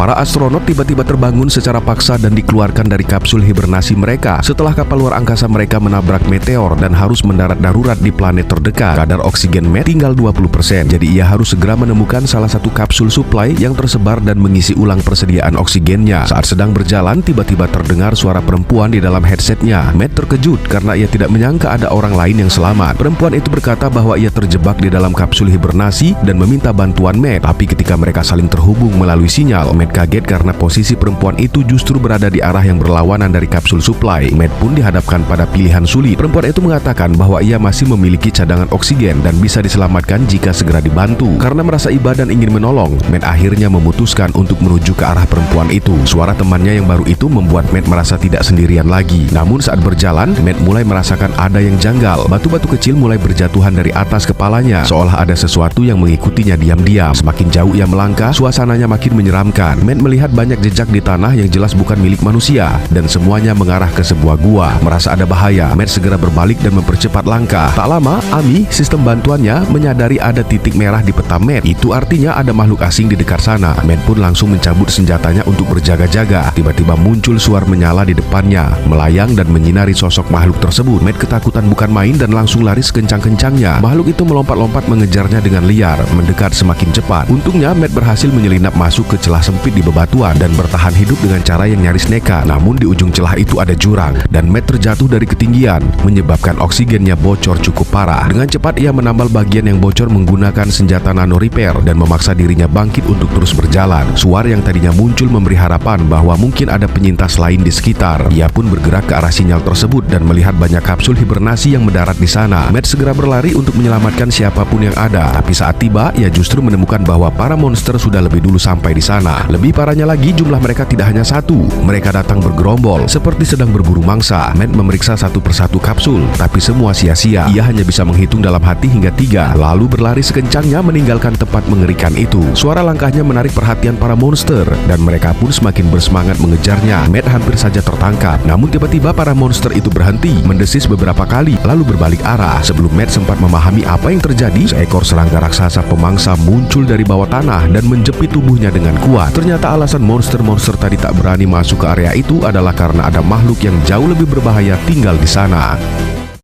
Para astronot tiba-tiba terbangun secara paksa dan dikeluarkan dari kapsul hibernasi mereka setelah kapal luar angkasa mereka menabrak meteor dan harus mendarat darurat di planet terdekat. Kadar oksigen Matt tinggal 20%, jadi ia harus segera menemukan salah satu kapsul supply yang tersebar dan mengisi ulang persediaan oksigennya. Saat sedang berjalan, tiba-tiba terdengar suara perempuan di dalam headsetnya. Matt terkejut karena ia tidak menyangka ada orang lain yang selamat. Perempuan itu berkata bahwa ia terjebak di dalam kapsul hibernasi dan meminta bantuan Matt. Tapi ketika mereka saling terhubung melalui sinyal, Matt kaget karena posisi perempuan itu justru berada di arah yang berlawanan dari kapsul supply. Matt pun dihadapkan pada pilihan sulit. Perempuan itu mengatakan bahwa ia masih memiliki cadangan oksigen dan bisa diselamatkan jika segera dibantu. Karena merasa iba dan ingin menolong, Matt akhirnya memutuskan untuk menuju ke arah perempuan itu. Suara temannya yang baru itu membuat Matt merasa tidak sendirian lagi. Namun saat berjalan, Matt mulai merasakan ada yang janggal. Batu-batu kecil mulai berjatuhan dari atas kepalanya, seolah ada sesuatu yang mengikutinya diam-diam. Semakin jauh ia melangkah, suasananya makin menyeramkan. Matt melihat banyak jejak di tanah yang jelas bukan milik manusia, dan semuanya mengarah ke sebuah gua. Merasa ada bahaya, Matt segera berbalik dan mempercepat langkah. Tak lama, Amy, sistem bantuannya, menyadari ada titik merah di peta Matt. Itu artinya ada makhluk asing di dekat sana. Matt pun langsung mencabut senjatanya untuk berjaga-jaga. Tiba-tiba muncul suar menyala di depannya, melayang dan menyinari sosok makhluk tersebut. Matt ketakutan bukan main dan langsung lari sekencang-kencangnya. Makhluk itu melompat-lompat mengejarnya dengan liar, mendekat semakin cepat. Untungnya Matt berhasil menyelinap masuk ke celah sempit di bebatuan dan bertahan hidup dengan cara yang nyaris nekat. Namun di ujung celah itu ada jurang dan Matt terjatuh dari ketinggian, menyebabkan oksigennya bocor cukup parah. Dengan cepat ia menambal bagian yang bocor menggunakan senjata nano repair dan memaksa dirinya bangkit untuk terus berjalan. Suar yang tadinya muncul memberi harapan bahwa mungkin ada penyintas lain di sekitar. Ia pun bergerak ke arah sinyal tersebut dan melihat banyak kapsul hibernasi yang mendarat di sana. Matt segera berlari untuk menyelamatkan siapapun yang ada. Tapi saat tiba, ia justru menemukan bahwa para monster sudah lebih dulu sampai di sana. Lebih parahnya lagi, jumlah mereka tidak hanya satu. Mereka datang bergerombol seperti sedang berburu mangsa. Matt memeriksa satu persatu kapsul, tapi semua sia-sia. Ia hanya bisa menghitung dalam hati hingga 3, lalu berlari sekencangnya meninggalkan tempat mengerikan itu. Suara langkahnya menarik perhatian para monster, dan mereka pun semakin bersemangat mengejarnya. Matt hampir saja tertangkap, namun tiba-tiba para monster itu berhenti, mendesis beberapa kali, lalu berbalik arah. Sebelum Matt sempat memahami apa yang terjadi, seekor serangga raksasa pemangsa muncul dari bawah tanah dan menjepit tubuhnya dengan kuat. Ternyata alasan monster-monster tadi tak berani masuk ke area itu adalah karena ada makhluk yang jauh lebih berbahaya tinggal di sana.